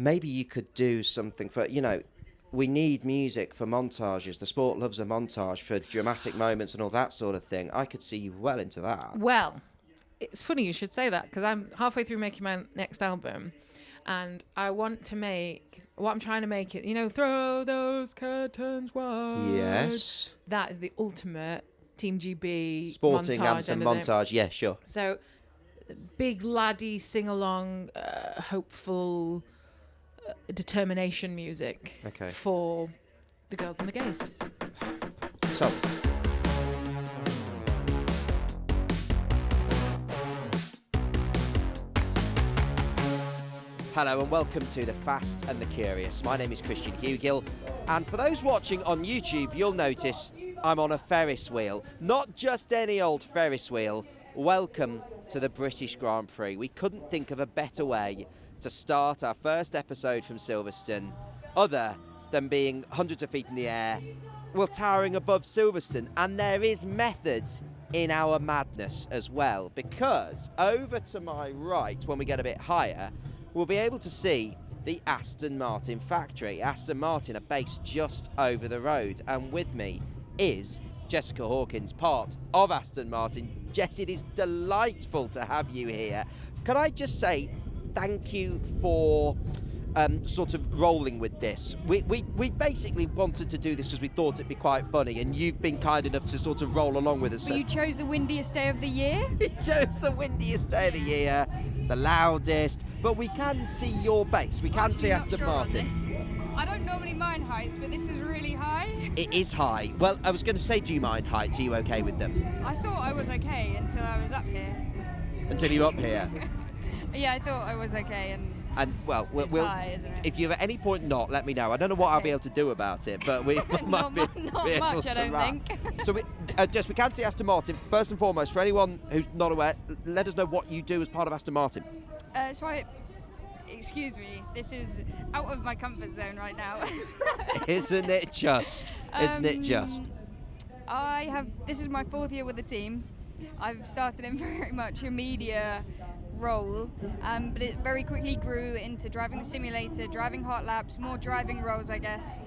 Maybe you could do something for, we need music for montages. The sport loves a montage for dramatic moments and all that sort of thing. I could see you well into that. Well, it's funny you should say that, because I'm halfway through making my next album, and I want to make, what I'm trying to make it, throw those curtains wide. Yes. That is the ultimate Team GB sporting montage. anthem montage, yeah, sure. So, big laddie, sing-along, hopeful, determination music for the girls and the gays. So, hello and welcome to The Fast and the Curious. My name is Christian Hewgill, and for those watching on YouTube, you'll notice I'm on a Ferris wheel. Not just any old Ferris wheel. Welcome to the British Grand Prix. We couldn't think of a better way to start our first episode from Silverstone other than being hundreds of feet in the air, well, towering above Silverstone. And there is method in our madness as well, because over to my right, when we get a bit higher, we'll be able to see the Aston Martin factory. Aston Martin are based just over the road, and with me is Jessica Hawkins, part of Aston Martin. Jess, it is delightful to have you here. Can I just say thank you for sort of rolling with this. We basically wanted to do this because we thought it'd be quite funny, and you've been kind enough to sort of roll along with us. But you chose the windiest day of the year? We chose the windiest day of the year, the loudest, but we can see your base. We can see Aston Martin. I don't normally mind heights, but this is really high. It is high. Well, I was going to say, do you mind heights? Are you okay with them? I thought I was okay until I was up here. Until you're up here? Yeah, I thought I was okay, and well, it's high, isn't it? If you at any point not, let me know. I don't know what I'll be able to do about it, but we might not be able much, to I don't wrap. think. So, Jess, we can see Aston Martin. First and foremost, for anyone who's not aware, let us know what you do as part of Aston Martin. Excuse me, this is out of my comfort zone right now. Isn't it just? Isn't it just? This is my 4th year with the team. I've started in very much a media role, but it very quickly grew into driving the simulator, driving hot laps, more driving roles, I guess.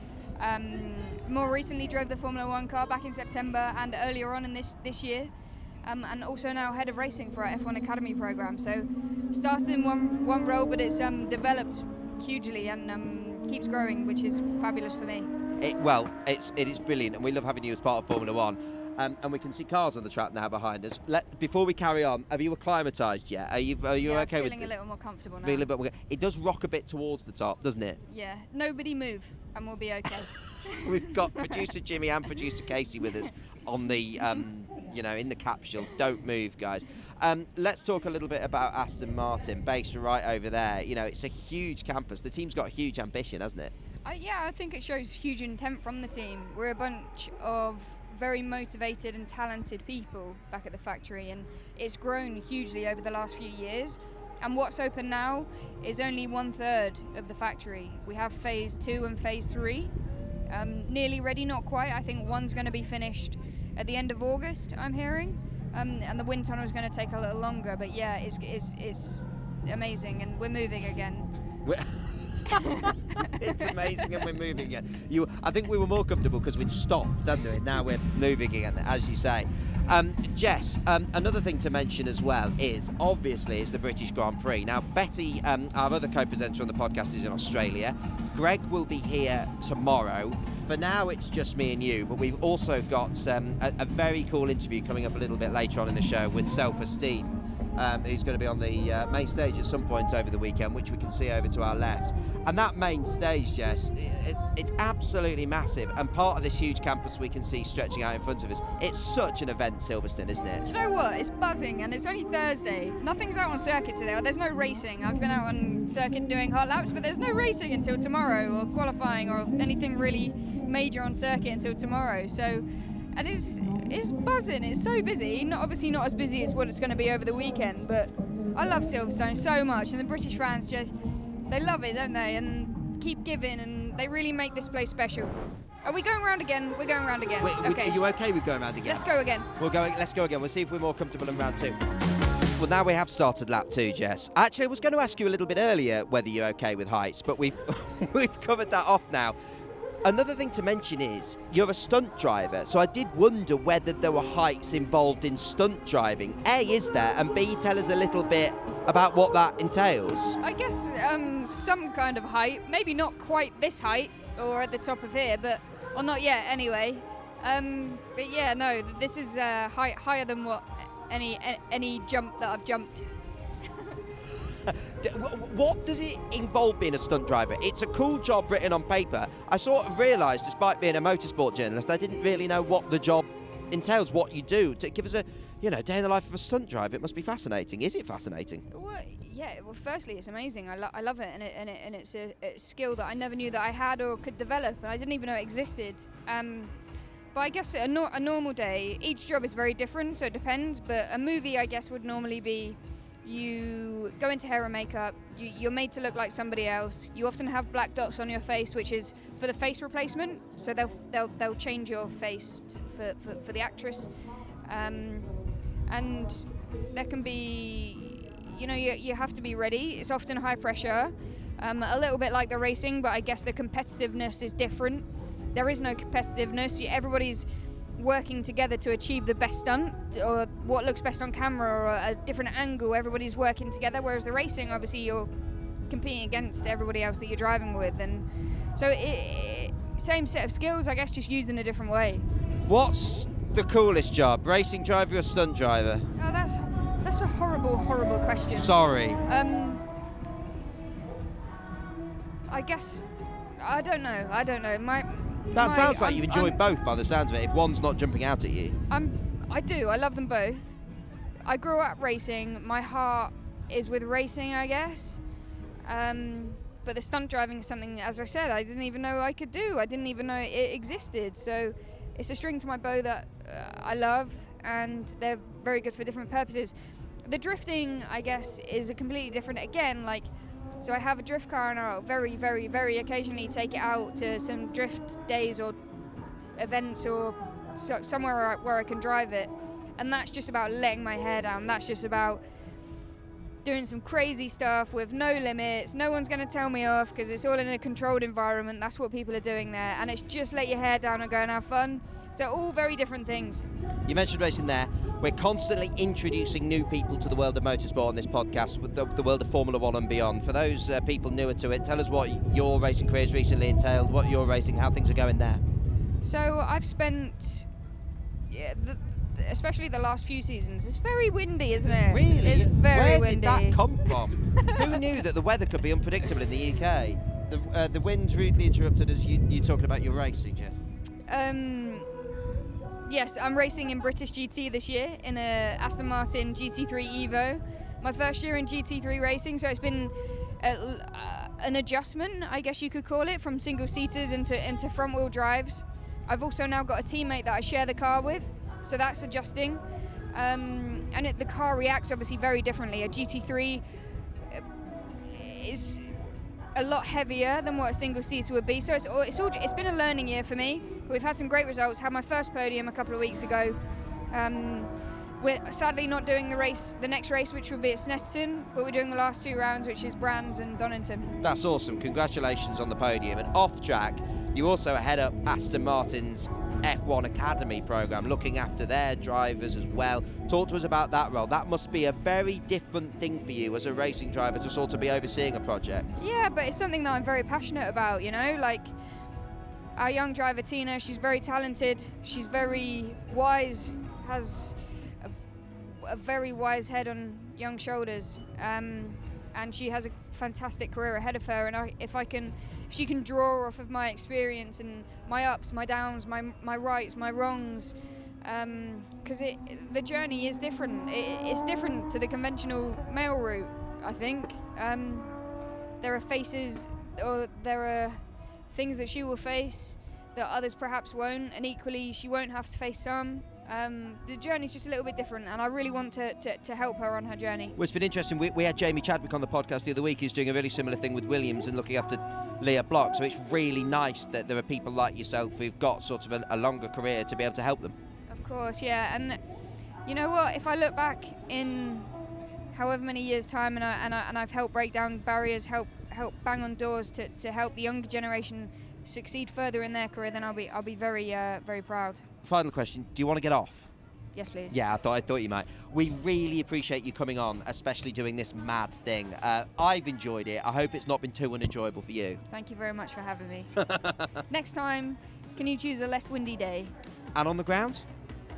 More recently drove the Formula 1 car back in September and earlier on in this year, and also now head of racing for our F1 Academy program. So started in one role, but it's developed hugely and keeps growing, which is fabulous for me. It is brilliant, and we love having you as part of Formula 1. And we can see cars on the track now behind us. Before we carry on, have you acclimatised yet? Are you okay with this? Feeling a little more comfortable now. It does rock a bit towards the top, doesn't it? Yeah. Nobody move, and we'll be okay. We've got producer Jimmy and producer Casey with us on the, in the capsule. Don't move, guys. Let's talk a little bit about Aston Martin, based right over there. It's a huge campus. The team's got huge ambition, hasn't it? I think it shows huge intent from the team. We're a bunch of very motivated and talented people back at the factory, and it's grown hugely over the last few years. And what's open now is only 1/3 of the factory. We have phase 2 and phase 3 nearly ready, not quite. I think one's going to be finished at the end of August, I'm hearing, and the wind tunnel is going to take a little longer. But yeah, it's amazing, and we're moving again. It's amazing, and we're moving again. I think we were more comfortable because we'd stopped, hadn't we? Now we're moving again, as you say. Jess, another thing to mention as well is the British Grand Prix. Now, Betty, our other co-presenter on the podcast, is in Australia. Greg will be here tomorrow. For now, it's just me and you, but we've also got a very cool interview coming up a little bit later on in the show with Self Esteem, who's going to be on the main stage at some point over the weekend, which we can see over to our left. And that main stage, Jess, it's absolutely massive, and part of this huge campus we can see stretching out in front of us. It's such an event, Silverstone, isn't it? Do you know what? It's buzzing, and it's only Thursday. Nothing's out on circuit today. There's no racing. I've been out on circuit doing hot laps, but there's no racing until tomorrow, or qualifying, or anything really major on circuit until tomorrow. So, and it's buzzing. It's so busy. Obviously not as busy as what it's going to be over the weekend, but I love Silverstone so much, and the British fans they love it, don't they? And keep giving, and they really make this place special. Are we going round again? We're going round again. Okay. Are you okay with going round again? Let's go again. Let's go again. We'll see if we're more comfortable in round 2. Well, now we have started lap 2, Jess. Actually, I was going to ask you a little bit earlier whether you're okay with heights, but we've we've covered that off now. Another thing to mention is you're a stunt driver, so I did wonder whether there were heights involved in stunt driving. A, is there? And B, tell us a little bit about what that entails. I guess some kind of height, maybe not quite this height or at the top of here, or not yet anyway. But yeah, no, this is higher than what any jump that I've jumped. What does it involve being a stunt driver? It's a cool job written on paper. I sort of realised, despite being a motorsport journalist, I didn't really know what the job entails, what you do. To give us a day in the life of a stunt driver, it must be fascinating. Is it fascinating? Well, yeah. Well, firstly, it's amazing. I love it, and it's a skill that I never knew that I had or could develop, and I didn't even know it existed. But I guess a normal day, each job is very different, so it depends. But a movie, I guess, would normally be you go into hair and makeup, you're made to look like somebody else. You often have black dots on your face, which is for the face replacement. So they'll change your face for the actress, and there can be, you have to be ready. It's often high pressure, a little bit like the racing, but I guess the competitiveness is different. There is no competitiveness. Everybody's working together to achieve the best stunt or what looks best on camera or a different angle. Everybody's working together, whereas the racing, obviously, you're competing against everybody else that you're driving with, and so same set of skills, I guess, just used in a different way. What's the coolest job, racing driver or stunt driver? Oh, that's a horrible question. Sorry. I guess I don't know. That sounds like you enjoy both by the sounds of it, if one's not jumping out at you. I do. I love them both. I grew up racing. My heart is with racing, I guess. But the stunt driving is something, as I said, I didn't even know I could do. I didn't even know it existed. So it's a string to my bow that I love, and they're very good for different purposes. The drifting, I guess, is a completely different, again, so I have a drift car, and I'll very, very, very occasionally take it out to some drift days or events or somewhere where I can drive it. And that's just about letting my hair down. That's just about doing some crazy stuff with no limits. No one's going to tell me off because it's all in a controlled environment. That's what people are doing there. And it's just let your hair down and go and have fun. So all very different things. You mentioned racing there. We're constantly introducing new people to the world of motorsport on this podcast, with the world of Formula One and beyond. For those people newer to it, tell us what your racing career has recently entailed, what you're racing, how things are going there. So I've spent, especially the last few seasons, it's very windy, isn't it? Really? It's very windy. Where did that come from? Who knew that the weather could be unpredictable in the UK? The wind rudely interrupted as you talking about your racing, Jess. Yes, I'm racing in British GT this year in a Aston Martin GT3 Evo. My first year in GT3 racing, so it's been an adjustment, I guess you could call it, from single seaters into front wheel drives. I've also now got a teammate that I share the car with, so that's adjusting. And the car reacts obviously very differently. A GT3 is a lot heavier than what a single seater would be, so it's been a learning year for me. We've had some great results. Had my first podium a couple of weeks ago. We're sadly not doing the next race, which will be at Snetterton, but we're doing the last 2 rounds, which is Brands and Donington. That's awesome. Congratulations on the podium. And off track, you also head up Aston Martin's F1 Academy program, looking after their drivers as well. Talk to us about that role. That must be a very different thing for you as a racing driver to sort of be overseeing a project. Yeah, but it's something that I'm very passionate about, our young driver Tina, she's very talented, she's very wise, has a very wise head on young shoulders, and she has a fantastic career ahead of her, and if she can draw off of my experience and my ups, my downs, my rights, my wrongs, because the journey is different. It's different to the conventional male route, I think. There are faces, or there are things that she will face that others perhaps won't, and equally she won't have to face some. The journey's just a little bit different, and I really want to help her on her journey. Well, it's been interesting. We had Jamie Chadwick on the podcast the other week. He's doing a really similar thing with Williams and looking after Leah Block, so it's really nice that there are people like yourself who've got sort of a longer career to be able to help them. Of course, yeah, and you know what, if I look back however many years' time, and I've helped break down barriers, help bang on doors to help the younger generation succeed further in their career, then I'll be very very proud. Final question: do you want to get off? Yes, please. Yeah, I thought you might. We really appreciate you coming on, especially doing this mad thing. I've enjoyed it. I hope it's not been too unenjoyable for you. Thank you very much for having me. Next time, can you choose a less windy day? And on the ground?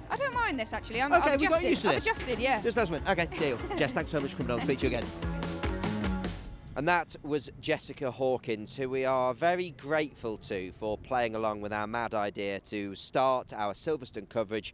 I don't mind this, actually. Okay, I've we got adjusted. used to I've this. adjusted, yeah. Just last one. Okay, deal. Jess, thanks so much for coming on. Speak to you again. And that was Jessica Hawkins, who we are very grateful to for playing along with our mad idea to start our Silverstone coverage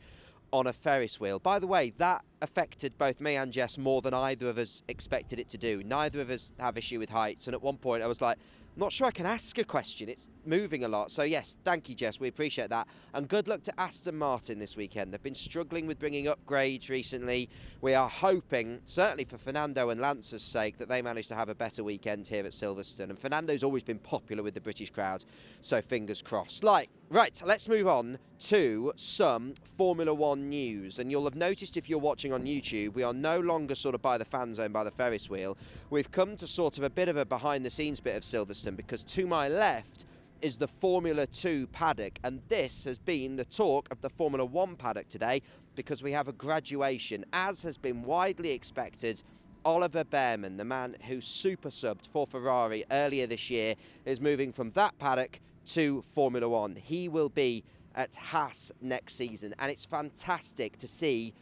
on a Ferris wheel. By the way, that affected both me and Jess more than either of us expected it to do. Neither of us have issue with heights, and at one point I was like, I'm not sure I can ask a question. It's moving a lot. So yes, thank you, Jess. We appreciate that. And good luck to Aston Martin this weekend. They've been struggling with bringing upgrades recently. We are hoping, certainly for Fernando and Lance's sake, that they manage to have a better weekend here at Silverstone. And Fernando's always been popular with the British crowd, so fingers crossed. Right, let's move on to some Formula One news. And you'll have noticed if you're watching on YouTube, we are no longer sort of by the fan zone, by the Ferris wheel. We've come to sort of a bit of a behind-the-scenes bit of Silverstone, because to my left is the Formula 2 paddock, and this has been the talk of the Formula 1 paddock today, because we have a graduation. As has been widely expected, Oliver Bearman, the man who super subbed for Ferrari earlier this year, is moving from that paddock to Formula 1. He will be at Haas next season, and it's fantastic to see,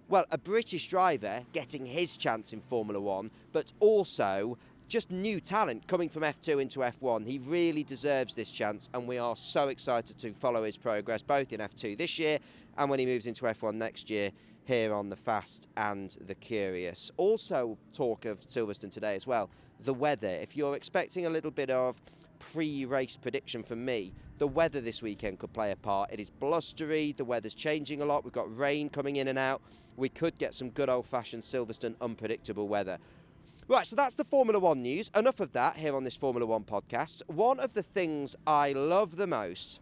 well, a British driver getting his chance in Formula 1, but also just new talent coming from F2 into F1. He really deserves this chance, and we are so excited to follow his progress, both in F2 this year and when he moves into F1 next year, here on the Fast and the Curious. Also, talk of Silverstone today as well, the weather. If you're expecting a little bit of pre-race prediction from me, the weather this weekend could play a part. It is blustery, the weather's changing a lot, we've got rain coming in and out. We could get some good old-fashioned Silverstone unpredictable weather. Right, so that's the Formula 1 news. Enough of that here on this Formula 1 podcast. One of the things I love the most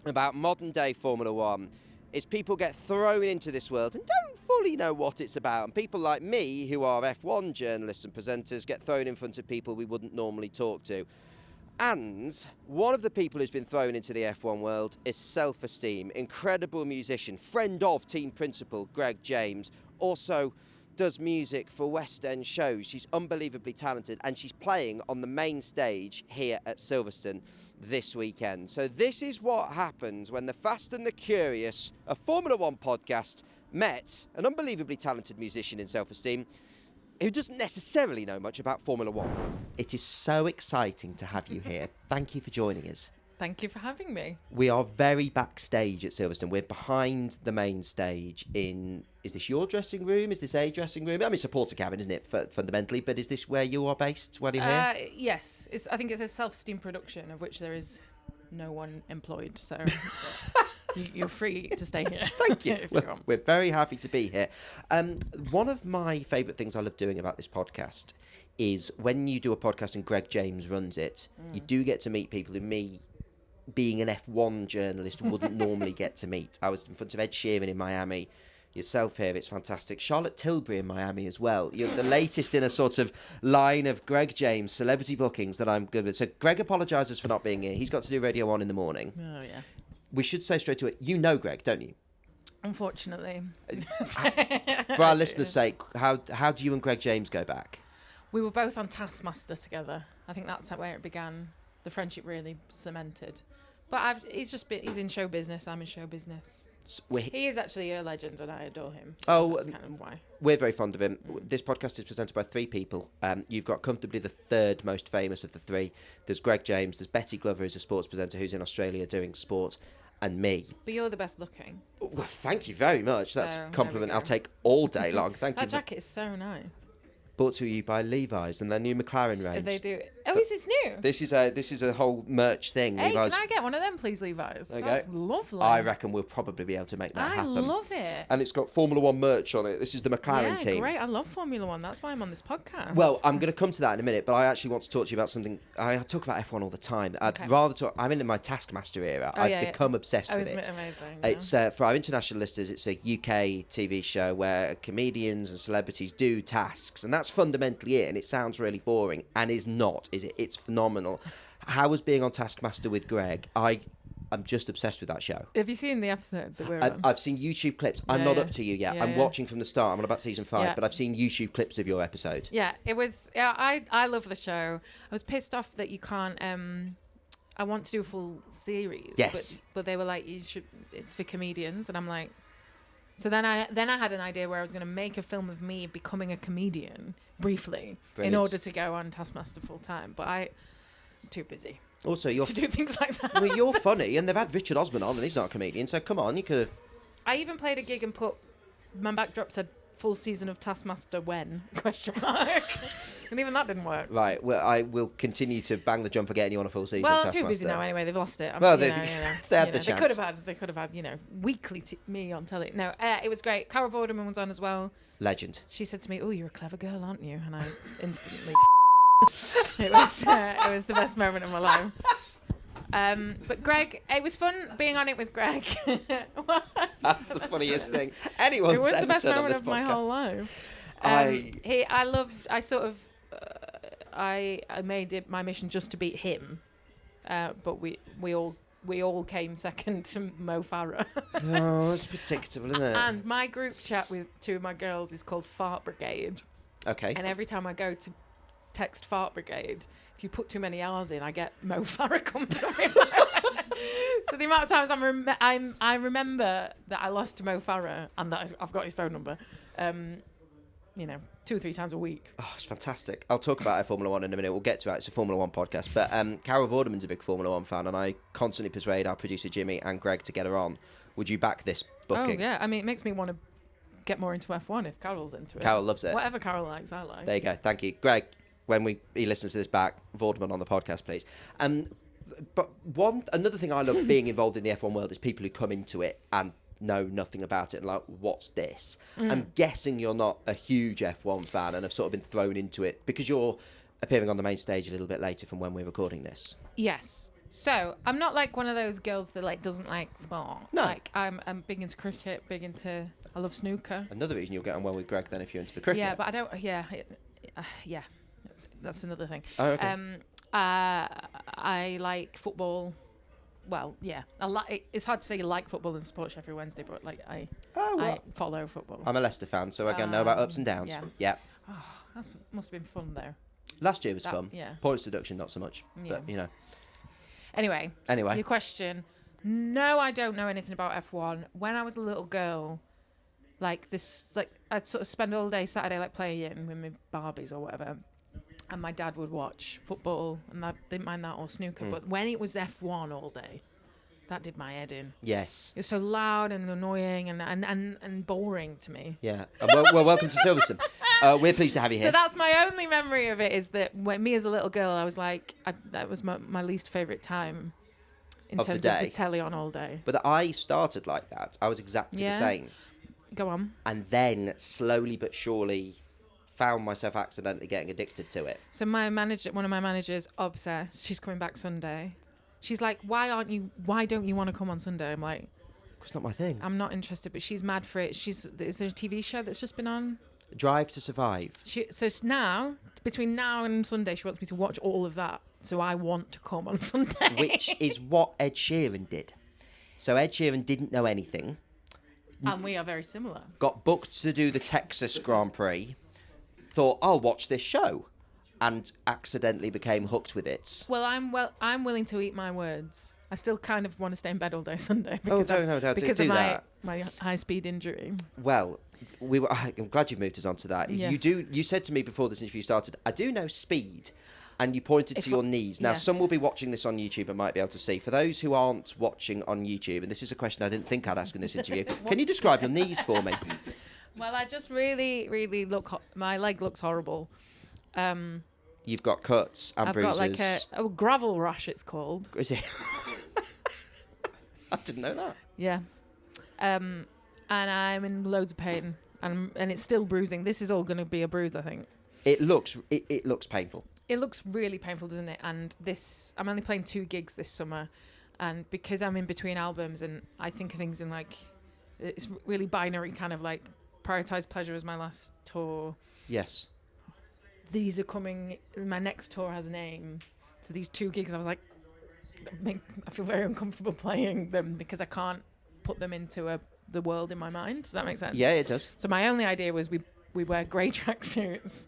about modern-day Formula 1 is people get thrown into this world and don't fully know what it's about. And people like me, who are F1 journalists and presenters, get thrown in front of people we wouldn't normally talk to. And one of the people who's been thrown into the F1 world is Self Esteem. Incredible musician, friend of team principal Greg James, also does music for West End shows. She's unbelievably talented, and she's playing on the main stage here at Silverstone this weekend. So this is what happens when the Fast and the Curious, a Formula 1 podcast, met an unbelievably talented musician in Self Esteem who doesn't necessarily know much about Formula 1. It is so exciting to have you here. Thank you for joining us. Thank you for having me. We are very backstage at Silverstone. We're behind the main stage in... Is this your dressing room? Is this a dressing room? I mean, it's a porter cabin, isn't it, fundamentally? But is this where you are based while you're here? Yes. I think it's a Self-Esteem production, of which there is no one employed. So you're free to stay here. Thank you. If you want. We're very happy to be here. One of my favourite things I love doing about this podcast is when you do a podcast and Greg James runs it, you do get to meet people who me, being an F1 journalist, wouldn't normally get to meet. I was in front of Ed Sheeran in Miami. Yourself here, it's fantastic. Charlotte Tilbury in Miami as well. You're the latest in a sort of line of Greg James celebrity bookings that I'm good with. So Greg apologises for not being here. He's got to do Radio 1 in the morning. Oh, yeah. We should say straight to it, you know Greg, don't you? Unfortunately. For our listeners' sake, how do you and Greg James go back? We were both on Taskmaster together. I think that's where it began. The friendship really cemented. But he's in show business. I'm in show business. He is actually a legend, and I adore him. So that's kind of why. We're very fond of him. This podcast is presented by three people. You've got comfortably the third most famous of the three. There's Greg James. There's Betty Glover, who's a sports presenter who's in Australia doing sport, and me. But you're the best looking. Well, thank you very much. That's So, a compliment there we I'll go. take all day long. Thank you. That jacket is so nice. Brought to you by Levi's and their new McLaren range. They do. Oh, it's new? This is a whole merch thing. Hey, Levi's. can I get one of them, please, Levi's? Okay. That's lovely. I reckon we'll probably be able to make that happen. I love it. And it's got Formula One merch on it. This is the McLaren team. Yeah, great. I love Formula One. That's why I'm on this podcast. Well, I'm going to come to that in a minute, but I actually want to talk to you about something. I talk about F1 all the time. Okay. I'm in my Taskmaster era. Oh, I've become obsessed with isn't it. it amazing? It's for our international listeners. It's a UK TV show where comedians and celebrities do tasks, and that's fundamentally it. And it sounds really boring, and is not, is it? It's phenomenal. How was being on Taskmaster with Greg? I'm just obsessed with that show. Have you seen the episode that we're on? I've seen YouTube clips. I'm not up to you yet. I'm watching from the start. I'm on about season 5, but I've seen YouTube clips of your episode. Yeah, it was. Yeah, I love the show. I was pissed off that you can't. I want to do a full series. Yes. But they were like, you should. It's for comedians, and I'm like. So then I had an idea where I was going to make a film of me becoming a comedian briefly. Brilliant. In order to go on Taskmaster full time, but I'm too busy. Also, to do things like that. Well, you're funny, and they've had Richard Osman on, and he's not a comedian, so come on, you could have... I even played a gig and put... My backdrop said, full season of Taskmaster when? ? And even that didn't work. Right, well, I will continue to bang the drum for getting you on a full season of Well, I'm Taskmaster. too busy now anyway, they've lost it. Well, they had the chance. They could have had, weekly me on telly. No, it was great. Carol Vorderman was on as well. Legend. She said to me, "Oh, you're a clever girl, aren't you?" And I instantly... it was the best moment of my life. But Greg, it was fun being on it with Greg. That's the funniest thing anyone's ever said on this podcast. It was the best moment of my whole life. I made it my mission just to beat him, but we all came second to Mo Farah. Oh, that's predictable, isn't it? And my group chat with 2 of my girls is called Fart Brigade. Okay. And every time I go to text Fart Brigade, if you put too many R's in, I get Mo Farah comes up in my way. So the amount of times I remember that I lost to Mo Farah and that I've got his phone number, 2 or 3 times a week. Oh, it's fantastic. I'll talk about Formula One in a minute. We'll get to it. It's a Formula One podcast. But Carol Vorderman's a big Formula One fan, and I constantly persuade our producer Jimmy and Greg to get her on. Would you back this booking? Oh, yeah. I mean, it makes me want to get more into F1 if Carol's into it. Carol loves it. Whatever Carol likes, I like. There you go. Thank you. Greg, when he listens to this back, Vorderman on the podcast, please. But another thing I love being involved in the F1 world is people who come into it and know nothing about it and like, what's this? I'm guessing you're not a huge F1 fan and have sort of been thrown into it because you're appearing on the main stage a little bit later from when we're recording this. Yes. So I'm not like one of those girls that like doesn't like sport. No. Like I'm big into cricket, I love snooker. Another reason you'll get on well with Greg then if you're into the cricket. Yeah, but I don't. Yeah. That's another thing. Oh, okay. I like football. Well, yeah. It's hard to say you like football and support Sheffield Wednesday, but like I follow football. I'm a Leicester fan, so I know about ups and downs. Yeah. Oh, that must have been fun though. Last year was fun. Yeah. Points deduction, not so much. Yeah. But Anyway. Your question. No, I don't know anything about F1. When I was a little girl, I'd sort of spend all day Saturday like playing with my Barbies or whatever. And my dad would watch football, and I didn't mind that, or snooker. But when it was F1 all day, that did my head in. Yes. It was so loud and annoying and boring to me. Yeah. Well, welcome to Silverstone. We're pleased to have you here. So that's my only memory of it, is that when me as a little girl, I was like, that was my least favourite time in terms of the telly on all day. But I started like that. I was exactly the same. Go on. And then slowly but surely found myself accidentally getting addicted to it. So one of my managers, obsessed. She's coming back Sunday. She's like, why don't you want to come on Sunday? I'm like, it's not my thing. I'm not interested, but she's mad for it. Is there a TV show that's just been on? Drive to Survive. So now, between now and Sunday, she wants me to watch all of that. So I want to come on Sunday. Which is what Ed Sheeran did. So Ed Sheeran didn't know anything. And we are very similar. Got booked to do the Texas Grand Prix. Thought, I'll watch this show. And accidentally became hooked with it. Well, I'm willing to eat my words. I still kind of want to stay in bed all day Sunday because of my high-speed injury. Well, I'm glad you've moved us on to that. Yes. You said to me before this interview started, I do know speed, and you pointed to your knees. Now, some will be watching this on YouTube and might be able to see. For those who aren't watching on YouTube, and this is a question I didn't think I'd ask in this interview, can you describe your knees for me? Well, I just really, really my leg looks horrible. You've got cuts and bruises. I've got like a gravel rash, it's called. Is it? I didn't know that. Yeah. And I'm in loads of pain. And it's still bruising. This is all going to be a bruise, I think. It looks painful. It looks really painful, doesn't it? And I'm only playing 2 gigs this summer. And because I'm in between albums and I think of things in like, it's really binary, kind of like Prioritize Pleasure as my last tour. Yes. These are coming, my next tour has a name. So these 2 gigs, I was like, I feel very uncomfortable playing them because I can't put them into the world in my mind. Does that make sense? Yeah, it does. So my only idea was we wear grey tracksuits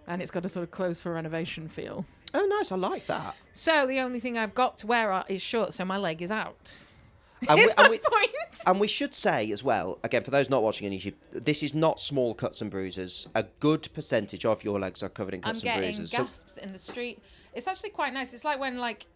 and it's got a sort of clothes for renovation feel. Oh, nice. I like that. So the only thing I've got to wear is shorts, so my leg is out. And we should say as well, again, for those not watching on YouTube, this is not small cuts and bruises. A good percentage of your legs are covered in cuts and bruises. I'm getting gasps in the street. It's actually quite nice. It's like when like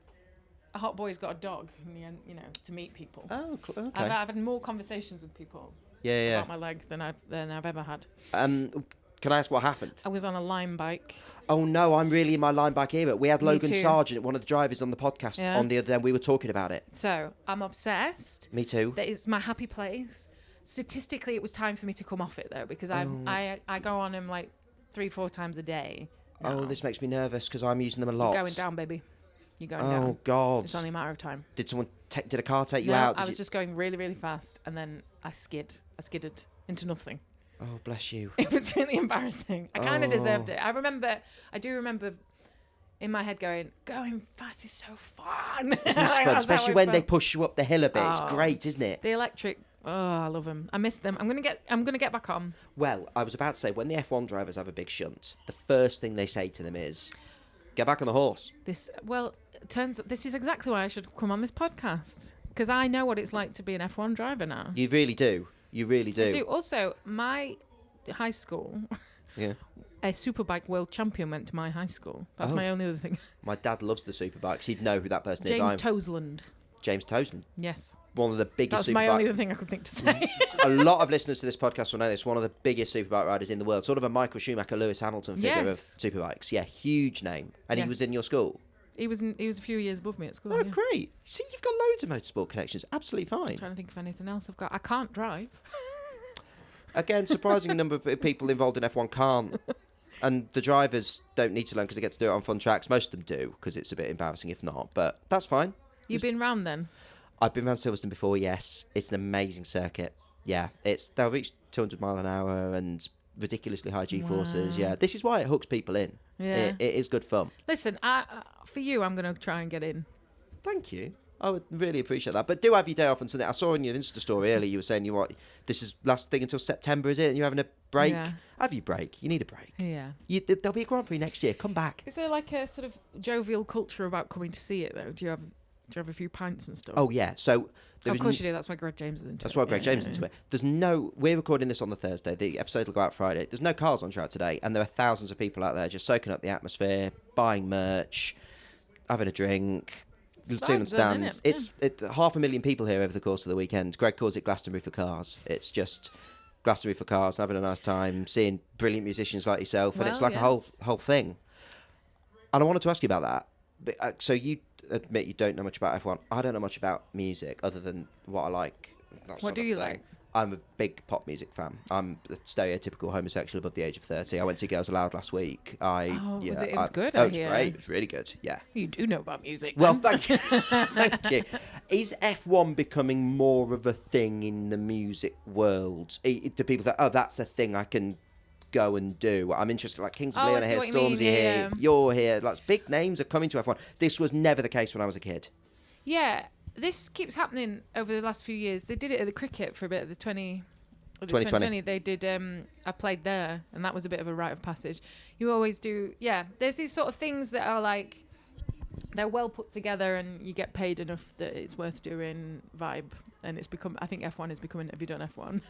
a hot boy's got a dog, you know, to meet people. Oh, okay. I've had more conversations with people about my leg than I've ever had. Can I ask what happened? I was on a Lime bike. Oh no, I'm really in my line bike era. We had Logan Sargent, one of the drivers on the podcast, on the other day, and we were talking about it. So I'm obsessed. Me too. That is my happy place. Statistically, it was time for me to come off it though, because I go on them like 3-4 times a day now. Oh, this makes me nervous because I'm using them a lot. You're going down, baby. You're going down. Oh God! It's only a matter of time. Did a car take you out? I was just going really, really fast, and then I skidded into nothing. Oh, bless you. It was really embarrassing. I kind of deserved it. I do remember in my head going fast is so fun. It is fun, especially when they push you up the hill a bit. It's great, isn't it? The electric, I love them. I miss them. I'm gonna get back on. Well, I was about to say, when the F1 drivers have a big shunt, the first thing they say to them is, get back on the horse. This is exactly why I should come on this podcast, because I know what it's like to be an F1 driver now. You really do. You really do. I do. Also, my high school, a superbike world champion went to my high school. That's my only other thing. My dad loves the superbikes. He'd know who that person is. James Toseland. James Toseland. Yes. One of the biggest. That's my only other thing I could think to say. A lot of listeners to this podcast will know this. One of the biggest superbike riders in the world. Sort of a Michael Schumacher, Lewis Hamilton figure of superbikes. Yeah, huge name. And he was in your school. He was a few years above me at school. Oh, great. See, you've got loads of motorsport connections. Absolutely fine. I'm trying to think of anything else I've got. I can't drive. Again, surprising number of people involved in F1 can't. And the drivers don't need to learn because they get to do it on fun tracks. Most of them do, because it's a bit embarrassing if not. But that's fine. You've been round then? I've been round Silverstone before, yes. It's an amazing circuit. Yeah, they'll reach 200 mile an hour and ridiculously high G-forces. Wow. Yeah, this is why it hooks people in. Yeah. It is good fun. Listen, for you, I'm going to try and get in. Thank you. I would really appreciate that. But do have your day off on Sunday. I saw in your Insta story earlier you were saying this is last thing until September, is it? And you're having a break? Yeah. Have you break? You need a break. Yeah. There'll be a Grand Prix next year. Come back. Is there like a sort of jovial culture about coming to see it though? Do you have a few pints and stuff? Oh yeah. So of course you do. That's why Greg James is into it. That's why Greg James is into it. We're recording this on the Thursday. The episode will go out Friday. There's no cars on track today, and there are thousands of people out there just soaking up the atmosphere, buying merch, having a drink. Doing stands. It's 500,000 people here over the course of the weekend. Greg calls it Glastonbury for cars. It's just Glastonbury for cars, having a nice time, seeing brilliant musicians like yourself, and it's like a whole thing. And I wanted to ask you about that. So you admit you don't know much about F1. I don't know much about music other than what I like. What do you like? I'm a big pop music fan. I'm a stereotypical homosexual above the age of 30. I went to Girls Aloud last week. It was good. It was great. It was really good. Yeah. You do know about music. Well, thank you. Thank you. Is F1 becoming more of a thing in the music world? Do people think, that's a thing I can go and do? I'm interested. Like Kings of Leon are here, Stormzy here, you're here. Like big names are coming to F1. This was never the case when I was a kid. Yeah. This keeps happening over the last few years. They did it at the cricket for a bit of the 2020. They did. I played there, and that was a bit of a rite of passage. You always do. Yeah, there's these sort of things that are like they're well put together, and you get paid enough that it's worth doing. Vibe, and it's become. I think F1 is becoming. Have you done F1?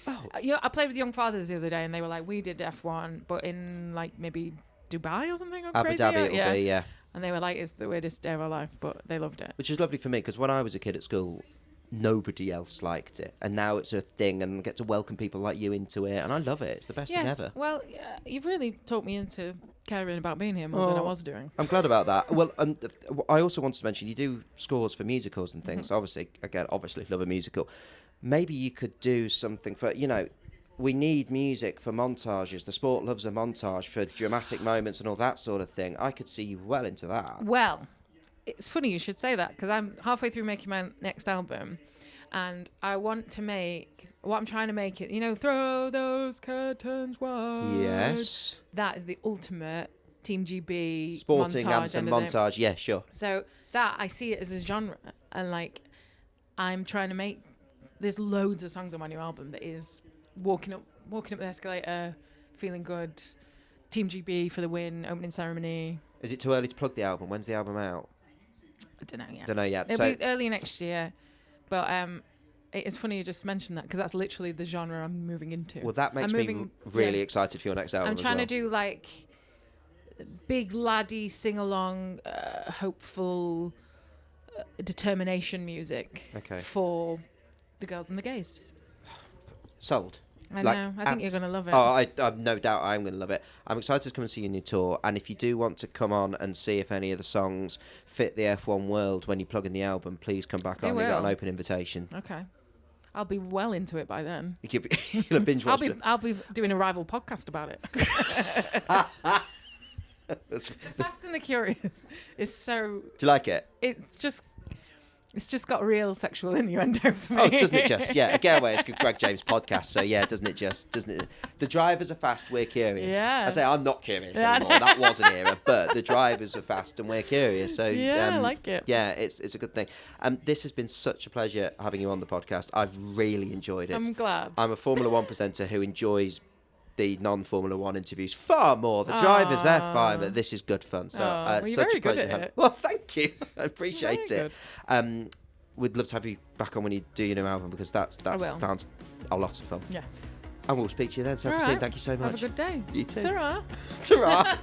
Oh, I played with Young Fathers the other day, and they were like, "We did F1, but in like maybe Dubai or something." Abu Dhabi, it'll be, yeah. And they were like, it's the weirdest day of our life, but they loved it. Which is lovely for me, because when I was a kid at school, nobody else liked it, and now it's a thing, and I get to welcome people like you into it, and I love it. It's the best thing ever. Well, you've really talked me into caring about being here more than I was doing. I'm glad about that. Well, and I also wanted to mention you do scores for musicals and things. Obviously, love a musical. Maybe you could do something for, we need music for montages. The sport loves a montage for dramatic moments and all that sort of thing. I could see you well into that. Well, it's funny you should say that, because I'm halfway through making my next album, and I want to make, what I'm trying to make it, throw those curtains wide. Yes. That is the ultimate Team GB sporting montage. Anthem montage, yeah, sure. So that, I see it as a genre, and I'm trying to make, there's loads of songs on my new album that is walking up the escalator, feeling good, Team GB for the win, opening ceremony. Is it too early to plug the album? When's the album out? I don't know yet. Don't know yet. It'll be early next year, but it's funny you just mentioned that, because that's literally the genre I'm moving into. Well, that makes me really excited for your next album. I'm trying to do big laddie sing-along, hopeful, determination music for the girls and the gays. Sold. I know. I think you're going to love it. Oh, I've no doubt I'm going to love it. I'm excited to come and see your new tour. And if you do want to come on and see if any of the songs fit the F1 world when you plug in the album, please come back on. You've got an open invitation. Okay. I'll be well into it by then. You're going to binge watch it. I'll be doing a rival podcast about it. Fast and the Curious is so... Do you like it? It's just got real sexual innuendo for me. Oh, doesn't it just? Yeah, again, it's a Greg James podcast, so yeah, doesn't it? The drivers are fast, we're curious. Yeah. I say I'm not curious anymore. That was an era, but the drivers are fast and we're curious. So yeah, I like it. Yeah, it's a good thing. This has been such a pleasure having you on the podcast. I've really enjoyed it. I'm glad. I'm a Formula One presenter who enjoys the non-Formula One interviews far more. The drivers, they're fine, but this is good fun. So well, it's you're such very a pleasure. good at it. Well, thank you. I appreciate Very it. good. We'd love to have you back on when you do your new album, because that sounds a lot of fun. Yes. And we'll speak to you then. Self Esteem, thank you so much. Have a good day. You too. Ta-ra. Ta-ra.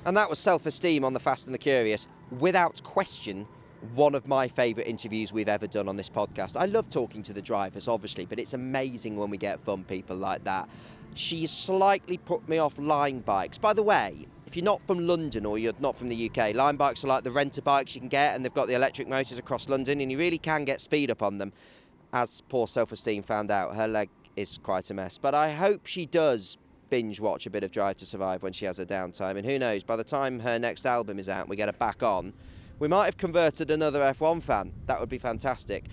And that was Self Esteem on The Fast and the Curious. Without question, one of my favourite interviews we've ever done on this podcast. I love talking to the drivers, obviously, but it's amazing when we get fun people like that. She slightly put me off line bikes. By the way, if you're not from London or you're not from the UK, line bikes are like the renter bikes you can get, and they've got the electric motors across London, and you really can get speed up on them. As poor Self Esteem found out, her leg is quite a mess. But I hope she does binge watch a bit of Drive to Survive when she has her downtime. And who knows, by the time her next album is out and we get her back on, we might have converted another F1 fan. That would be fantastic.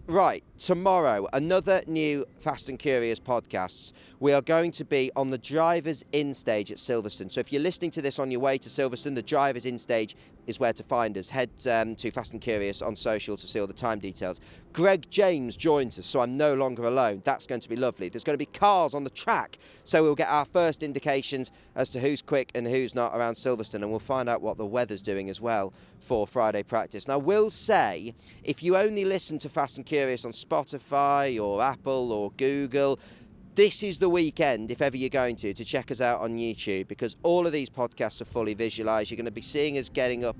Right, tomorrow, another new Fast and Curious podcasts. We are going to be on the Drivers In stage at Silverstone. So if you're listening to this on your way to Silverstone, the Drivers In stage is where to find us. Head to Fast and Curious on social to see all the time details. Greg James joins us, so I'm no longer alone. That's going to be lovely. There's going to be cars on the track, so we'll get our first indications as to who's quick and who's not around Silverstone, and we'll find out what the weather's doing as well for Friday practice. Now, I will say, if you only listen to Fast and Curious on Spotify or Apple or Google, this is the weekend, if ever you're going to check us out on YouTube, because all of these podcasts are fully visualised. You're going to be seeing us getting up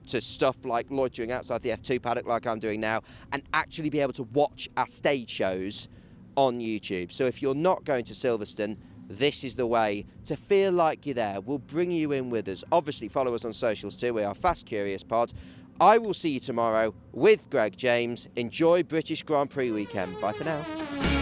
to stuff like loitering outside the F2 paddock like I'm doing now, and actually be able to watch our stage shows on YouTube. So if you're not going to Silverstone, this is the way to feel like you're there. We'll bring you in with us. Obviously, follow us on socials too. We are Fast Curious Pod. I will see you tomorrow with Greg James. Enjoy British Grand Prix weekend. Bye for now.